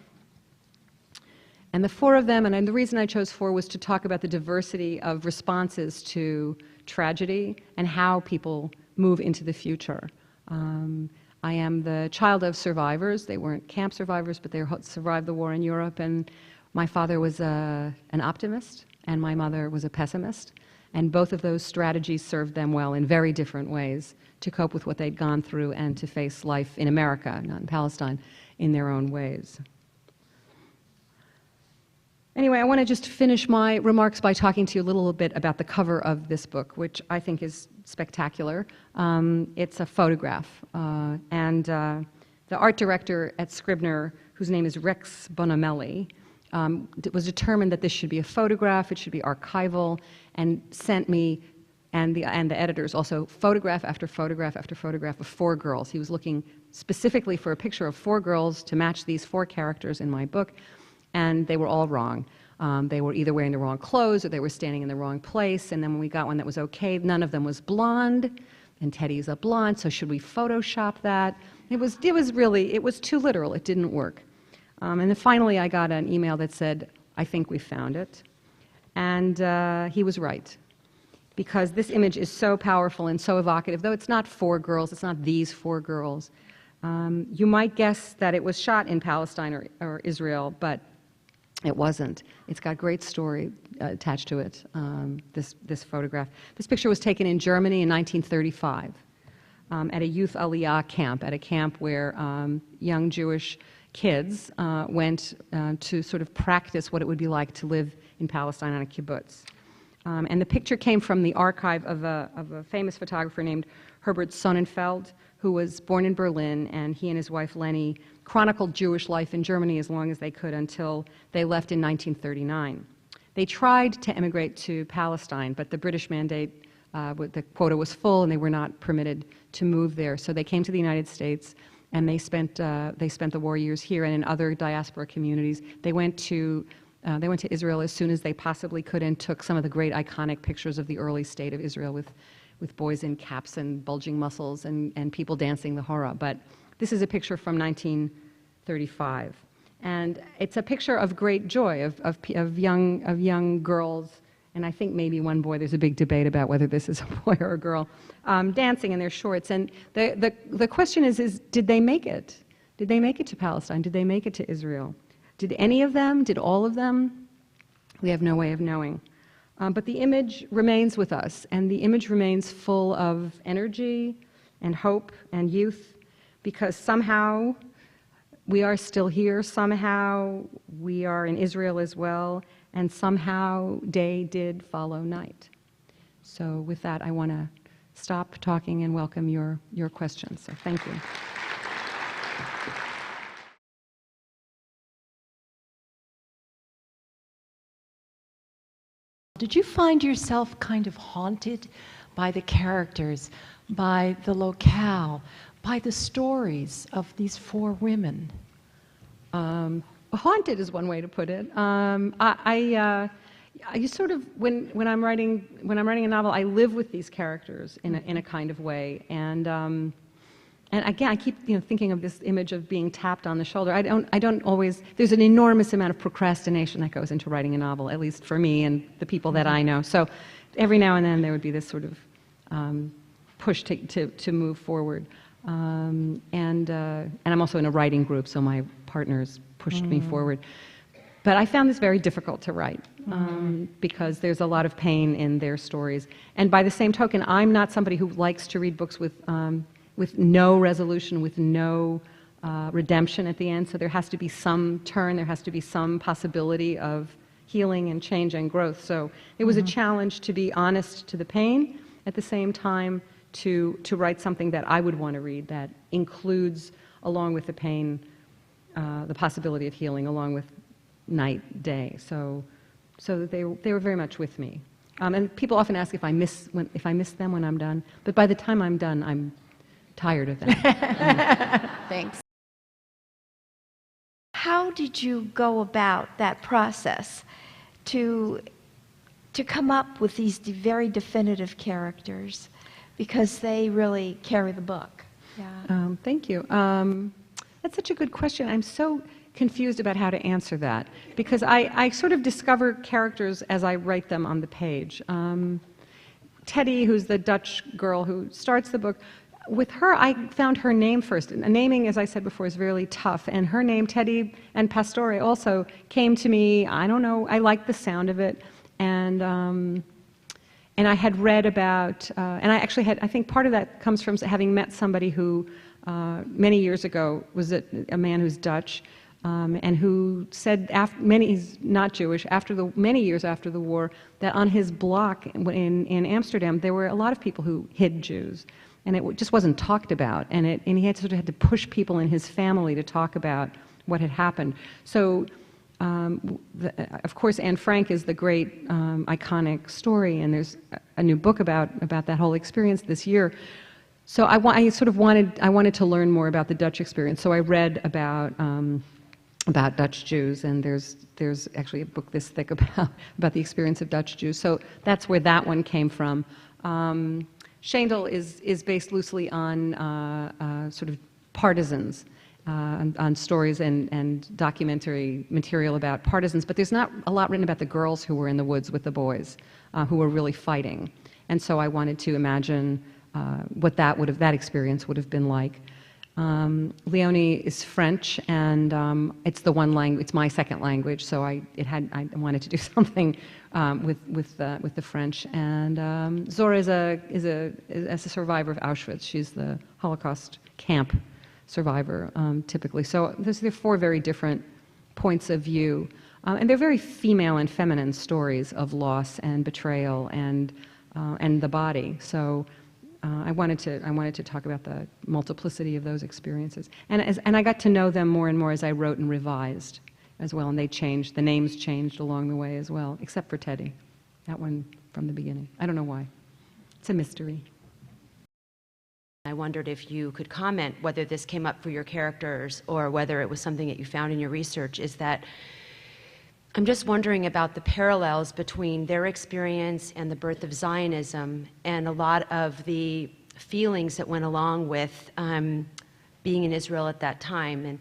Speaker 3: And the 4 of them, and the reason I chose 4 was to talk about the diversity of responses to tragedy and how people move into the future. I am the child of survivors. They weren't camp survivors, but they survived the war in Europe. And my father was an optimist, and my mother was a pessimist. And both of those strategies served them well in very different ways to cope with what they'd gone through and to face life in America, not in Palestine, in their own ways. Anyway, I want to just finish my remarks by talking to you a little bit about the cover of this book, which I think is spectacular. It's a photograph, and the art director at Scribner, whose name is Rex Bonamelli, was determined that this should be a photograph, it should be archival, and sent me and the editors also photograph after photograph after photograph of 4 girls. He was looking specifically for a picture of 4 girls to match these 4 characters in my book, and they were all wrong. They were either wearing the wrong clothes or they were standing in the wrong place, and then when we got one that was okay, none of them was blonde, and Teddy's a blonde, so should we Photoshop that? It was too literal, it didn't work. And then finally I got an email that said, I think we found it. And he was right, because this image is so powerful and so evocative. Though it's not 4 girls, it's not these 4 girls. You might guess that it was shot in Palestine or Israel, but it wasn't. It's got great story attached to it, this photograph. This picture was taken in Germany in 1935 at a youth aliyah camp, at a camp where young Jewish kids went to sort of practice what it would be like to live in Palestine on a kibbutz. And the picture came from the archive of a famous photographer named Herbert Sonnenfeld, who was born in Berlin, and he and his wife Lenny chronicled Jewish life in Germany as long as they could until they left in 1939. They tried to emigrate to Palestine, but the British mandate, the quota was full, and they were not permitted to move there. So they came to the United States, and they spent the war years here and in other diaspora communities. They went to Israel as soon as they possibly could and took some of the great iconic pictures of the early state of Israel with boys in caps and bulging muscles and people dancing the hora. But this is a picture from 1935. And it's a picture of great joy, of young girls, and I think maybe one boy. There's a big debate about whether this is a boy or a girl, dancing in their shorts. And the question is did they make it? Did they make it to Palestine? Did they make it to Israel? Did any of them? Did all of them? We have no way of knowing. But the image remains with us, and the image remains full of energy and hope and youth, because somehow we are still here, somehow we are in Israel as well, and somehow day did follow night. So with that, I want to stop talking and welcome your questions. So thank you.
Speaker 4: Did you find yourself kind of haunted by the characters, by the locale, by the stories of these 4 women?
Speaker 3: Haunted is one way to put it. You sort of, when I'm writing a novel, I live with these characters in a kind of way, and again, I keep thinking of this image of being tapped on the shoulder. I don't always. There's an enormous amount of procrastination that goes into writing a novel, at least for me and the people that I know. So every now and then there would be this sort of push to move forward. And I'm also in a writing group, so my partners pushed me forward. But I found this very difficult to write because there's a lot of pain in their stories. And by the same token, I'm not somebody who likes to read books with no resolution, with no redemption at the end. So there has to be some turn, there has to be some possibility of healing and change and growth. So it was a challenge to be honest to the pain, at the same time to write something that I would want to read that includes, along with the pain, the possibility of healing, along with night, day. So they were very much with me. And people often ask if I miss them when I'm done. But by the time I'm done, I'm tired of them.
Speaker 5: Thanks. How did you go about that process to come up with these very definitive characters? Because they really carry the book. Yeah.
Speaker 3: Thank you. That's such a good question. I'm so confused about how to answer that because I sort of discover characters as I write them on the page. Teddy, who's the Dutch girl who starts the book, with her I found her name first. And naming, as I said before, is really tough. And her name, Teddy and Pastore, also came to me. I don't know. I liked the sound of it, and I had read about, and I actually had. I think part of that comes from having met somebody who many years ago was a man who's Dutch. And who said, he's not Jewish, many years after the war, that on his block in Amsterdam, there were a lot of people who hid Jews. And it just wasn't talked about. And he had to push people in his family to talk about what had happened. So, of course, Anne Frank is the great iconic story, and there's a new book about that whole experience this year. So I wanted to learn more about the Dutch experience. So I read about Dutch Jews, and there's actually a book this thick about the experience of Dutch Jews. So that's where that one came from. Schendel is based loosely on sort of partisans, on stories and documentary material about partisans, but there's not a lot written about the girls who were in the woods with the boys, who were really fighting. And so I wanted to imagine what that experience would have been like. Leonie is French, and it's the one language. It's my second language, so I wanted to do something with the French. And Zora is a survivor of Auschwitz. She's the Holocaust camp survivor, typically. So there are four very different points of view, and they're very female and feminine stories of loss and betrayal and the body. So. I wanted to talk about the multiplicity of those experiences, and I got to know them more and more as I wrote and revised as well, and they changed. The names changed along the way as well, except for Teddy, that one from the beginning. I don't know why. It's a mystery.
Speaker 6: I wondered if you could comment whether this came up for your characters or whether it was something that you found in your research. Is that I'm just wondering about the parallels between their experience and the birth of Zionism and a lot of the feelings that went along with being in Israel at that time. And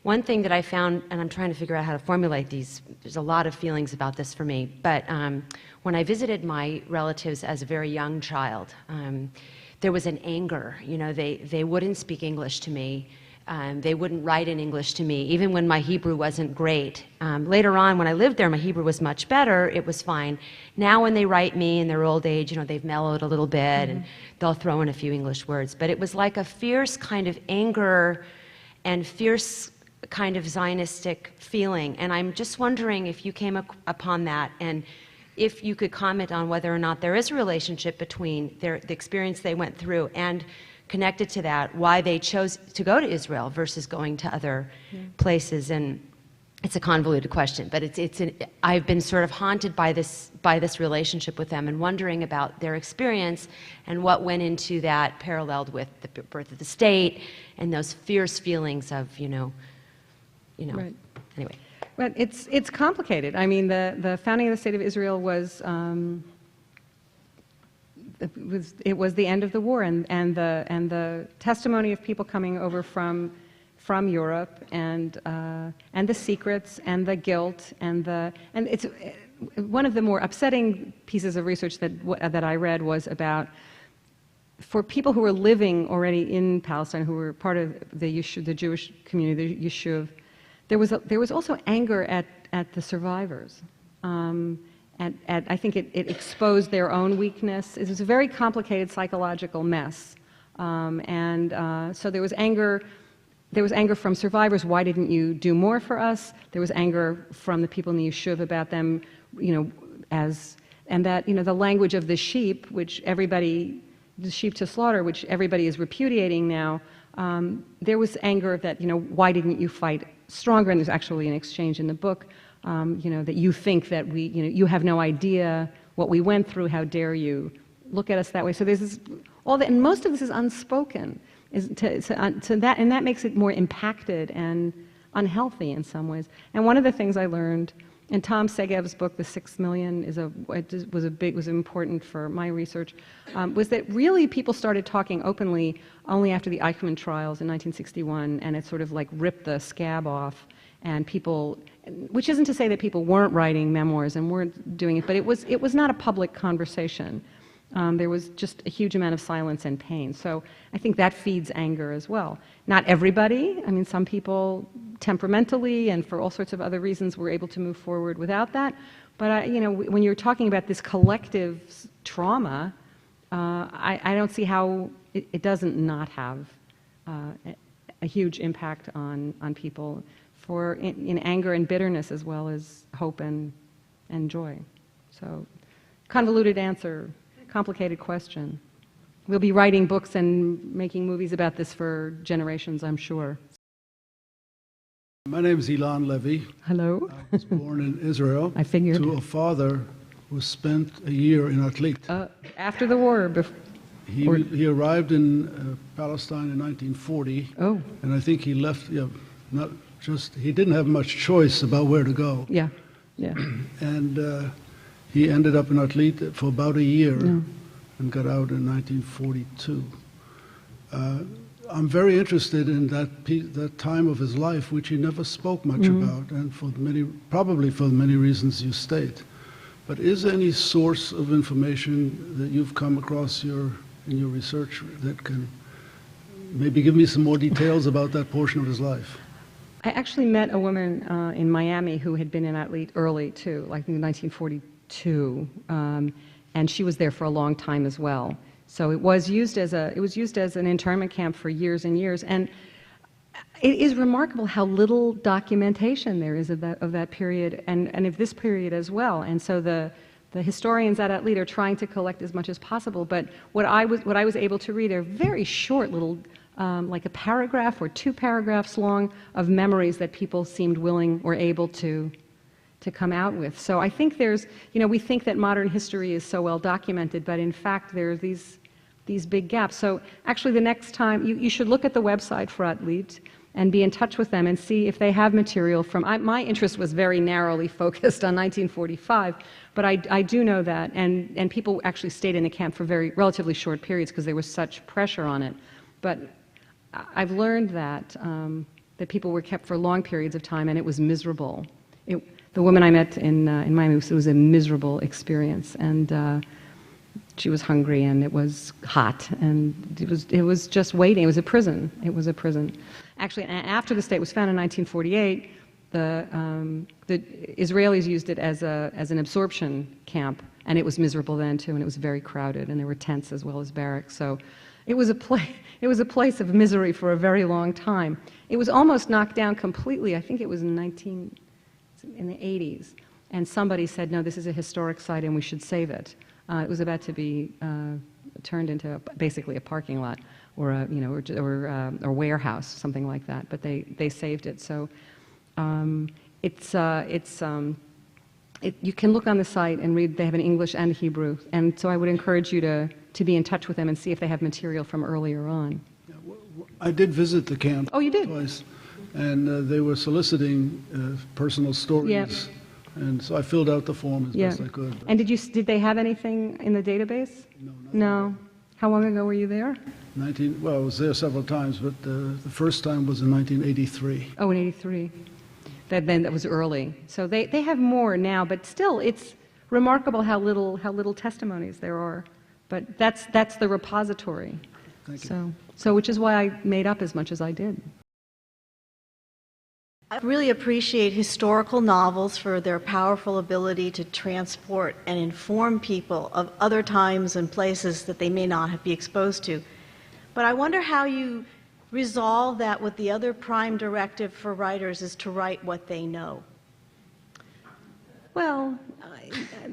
Speaker 6: one thing that I found, and I'm trying to figure out how to formulate these, there's a lot of feelings about this for me, but when I visited my relatives as a very young child, there was an anger. You know, they wouldn't speak English to me. They wouldn't write in English to me, even when my Hebrew wasn't great. Later on, when I lived there, my Hebrew was much better. It was fine. Now when they write me in their old age, you know, they've mellowed a little bit, and they'll throw in a few English words. But it was like a fierce kind of anger and fierce kind of Zionistic feeling. And I'm just wondering if you came upon that, and if you could comment on whether or not there is a relationship between the experience they went through and connected to that, why they chose to go to Israel versus going to other places. And it's a convoluted question, but I've been sort of haunted by this relationship with them and wondering about their experience and what went into that, paralleled with the birth of the state and those fierce feelings of, you know.
Speaker 3: Right.
Speaker 6: Anyway.
Speaker 3: But it's complicated. I mean, the founding of the State of Israel was it was the end of the war, and the testimony of people coming over from Europe, and the secrets and the guilt and it's one of the more upsetting pieces of research that I read was about for people who were living already in Palestine, who were part of the Jewish community, the Yishuv, there was also anger at the survivors. I think it exposed their own weakness. It was a very complicated psychological mess. So there was anger. There was anger from survivors. Why didn't you do more for us? There was anger from the people in the Yishuv about them, and that, the language of the sheep, the sheep to slaughter, which everybody is repudiating now. There was anger that, why didn't you fight stronger? And there's actually an exchange in the book, that you think that you have no idea what we went through. How dare you look at us that way? So there's all that, and most of this is unspoken. And that makes it more impacted and unhealthy in some ways. And one of the things I learned in Tom Segev's book, The 6 Million, was important for my research, was that really people started talking openly only after the Eichmann trials in 1961, and it sort of like ripped the scab off, and people, which isn't to say that people weren't writing memoirs and weren't doing it, but it was not a public conversation. There was just a huge amount of silence and pain. So I think that feeds anger as well. Not everybody. I mean, some people temperamentally and for all sorts of other reasons were able to move forward without that. But when you're talking about this collective trauma, I don't see how it doesn't not have a huge impact on people in anger and bitterness as well as hope and joy. So, convoluted answer. Complicated question. We'll be writing books and making movies about this for generations, I'm sure.
Speaker 7: My name is Ilan Levy.
Speaker 3: Hello.
Speaker 7: I was born in Israel.
Speaker 3: I figured.
Speaker 7: To a father who spent a year in Atlit.
Speaker 3: After the war.
Speaker 7: He arrived in Palestine in 1940.
Speaker 3: Oh.
Speaker 7: And I think he left, he didn't have much choice about where to go.
Speaker 3: Yeah.
Speaker 7: And he ended up in Atlit for about a year and got out in 1942. I'm very interested in that time of his life, which he never spoke much about, and probably for the many reasons you state. But is there any source of information that you've come across in your research that can maybe give me some more details about that portion of his life?
Speaker 3: I actually met a woman in Miami who had been in Atlit early too, like in 1942. And she was there for a long time as well. So it was used as an internment camp for years and years. And it is remarkable how little documentation there is of that period and of this period as well. And so the historians at Atlit are trying to collect as much as possible. But what I was able to read are very short little, like a paragraph or 2 paragraphs long of memories that people seemed willing or able to come out with. So I think there's, we think that modern history is so well documented, but in fact there are these big gaps. So actually the next time, you should look at the website for Atlit and be in touch with them and see if they have material from, my interest was very narrowly focused on 1945, but I do know that, and people actually stayed in the camp for relatively short periods because there was such pressure on it. But I've learned that people were kept for long periods of time and it was miserable. The woman I met in Miami, it was a miserable experience, and she was hungry, and it was hot, and it was just waiting. It was a prison. It was a prison. Actually, after the state was found in 1948, the Israelis used it as an absorption camp, and it was miserable then too, and it was very crowded, and there were tents as well as barracks. So it was a place of misery for a very long time. It was almost knocked down completely. I think it was in the 80s, and somebody said, no, this is a historic site and we should save it. It was about to be turned into basically a parking lot or a warehouse, something like that, but they saved it. So you can look on the site and read. They have an English and Hebrew, and so I would encourage you to be in touch with them and see if they have material from earlier on.
Speaker 7: I did visit the camp.
Speaker 3: Oh, you did?
Speaker 7: Twice. And they were soliciting personal stories,
Speaker 3: yeah.
Speaker 7: And so I filled out the form as best I could.
Speaker 3: And did they have anything in the database? No. How long ago were you there?
Speaker 7: Well, I was there several times, but the first time was in 1983.
Speaker 3: Oh, in 83. That was early. So they have more now, but still, it's remarkable how little testimonies there are But that's the repository.
Speaker 7: Thank you.
Speaker 3: So which is why I made up as much as I did.
Speaker 8: I really appreciate historical novels for their powerful ability to transport and inform people of other times and places that they may not be exposed to. But I wonder how you resolve that with the other prime directive for writers is to write what they know.
Speaker 3: Well,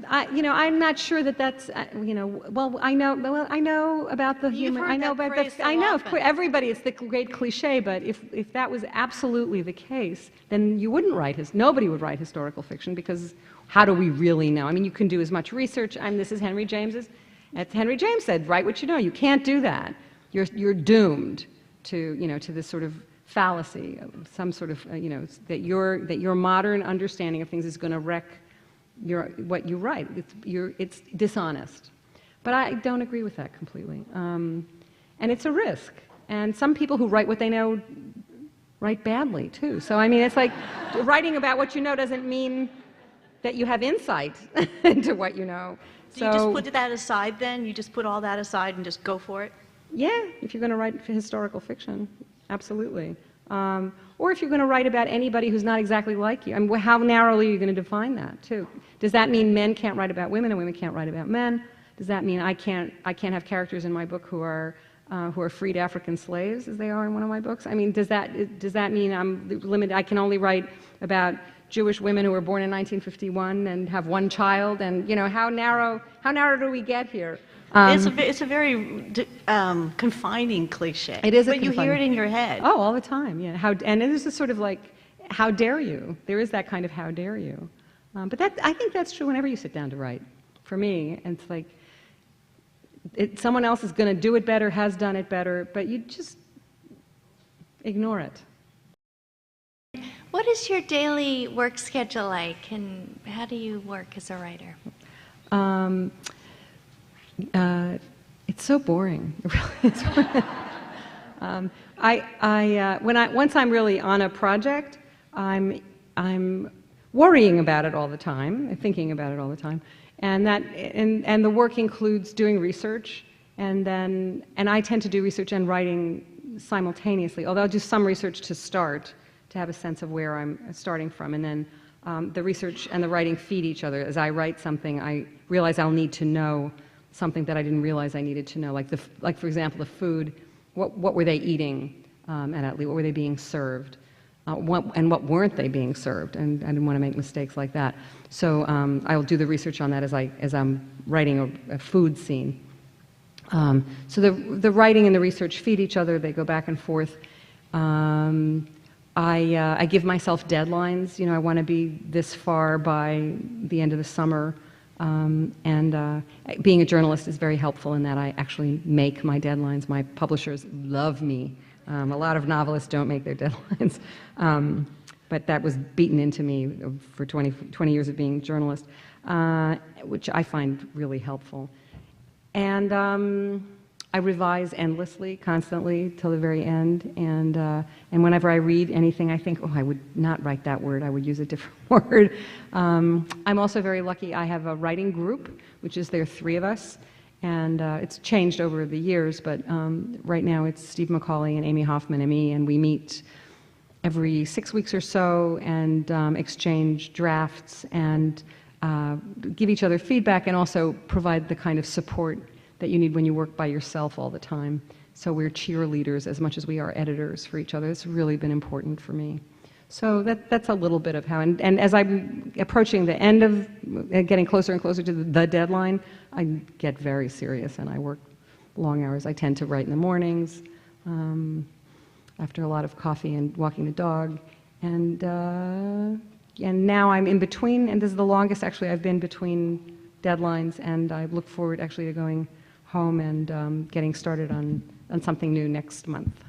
Speaker 3: I'm not sure that that's, well, I know about the
Speaker 8: You've
Speaker 3: human,
Speaker 8: heard
Speaker 3: I know
Speaker 8: that
Speaker 3: about
Speaker 8: phrase
Speaker 3: the,
Speaker 8: so
Speaker 3: I know, of
Speaker 8: often.
Speaker 3: course, everybody, it's the great cliche, but if that was absolutely the case, then you wouldn't nobody would write historical fiction, because how do we really know? I mean, you can do as much research, this is Henry James's, as Henry James said, write what you know. You can't do that. You're doomed to, to this sort of fallacy, some sort of, that your modern understanding of things is going to wreck what you write. It's dishonest. But I don't agree with that completely. And it's a risk. And some people who write what they know write badly, too. So, I mean, it's like writing about what you know doesn't mean that you have insight into what you know.
Speaker 8: So you just put that aside then? You just put all that aside and just go for it?
Speaker 3: Yeah, if you're going to write historical fiction, absolutely. Or if you're going to write about anybody who's not exactly like you. I mean, how narrowly are you going to define that, too? Does that mean men can't write about women and women can't write about men? Does that mean I can't have characters in my book who are freed African slaves, as they are in one of my books? I mean, does that mean I'm limited? I can only write about Jewish women who were born in 1951 and have one child? And how narrow do we get here?
Speaker 8: It's a very confining cliche.
Speaker 3: It is a
Speaker 8: but you hear it in your head.
Speaker 3: Oh, all the time, yeah. And it is a sort of like, how dare you? There is that kind of how dare you. But I think that's true whenever you sit down to write. For me, and it's like, someone else is going to do it better, has done it better, but you just ignore it.
Speaker 5: What is your daily work schedule like, and how do you work as a writer?
Speaker 3: It's so boring. It really is. Once I'm really on a project, I'm worrying about it all the time, thinking about it all the time, and the work includes doing research, and I tend to do research and writing simultaneously. Although I'll do some research to start, to have a sense of where I'm starting from, and then the research and the writing feed each other. As I write something, I realize I'll need to know something that I didn't realize I needed to know, like for example, the food. What were they eating at Atlee? What were they being served? And what weren't they being served? And I didn't want to make mistakes like that. So I'll do the research on that as I'm writing a food scene. So the writing and the research feed each other. They go back and forth. I give myself deadlines. I want to be this far by the end of the summer. And being a journalist is very helpful in that I actually make my deadlines. My publishers love me. A lot of novelists don't make their deadlines. But that was beaten into me for 20 years of being a journalist, which I find really helpful. And I revise endlessly, constantly, till the very end. And whenever I read anything, I think, oh, I would not write that word. I would use a different word. I'm also very lucky. I have a writing group, which is there are 3 of us. And it's changed over the years, but right now it's Steve Macaulay and Amy Hoffman and me, and we meet every 6 weeks or so and exchange drafts and give each other feedback, and also provide the kind of support that you need when you work by yourself all the time. So we're cheerleaders as much as we are editors for each other. It's really been important for me. So that's a little bit of how, and as I'm approaching the end of, getting closer and closer to the deadline, I get very serious and I work long hours. I tend to write in the mornings after a lot of coffee and walking the dog. And now I'm in between, and this is the longest actually I've been between deadlines, and I look forward actually to going home and getting started on something new next month.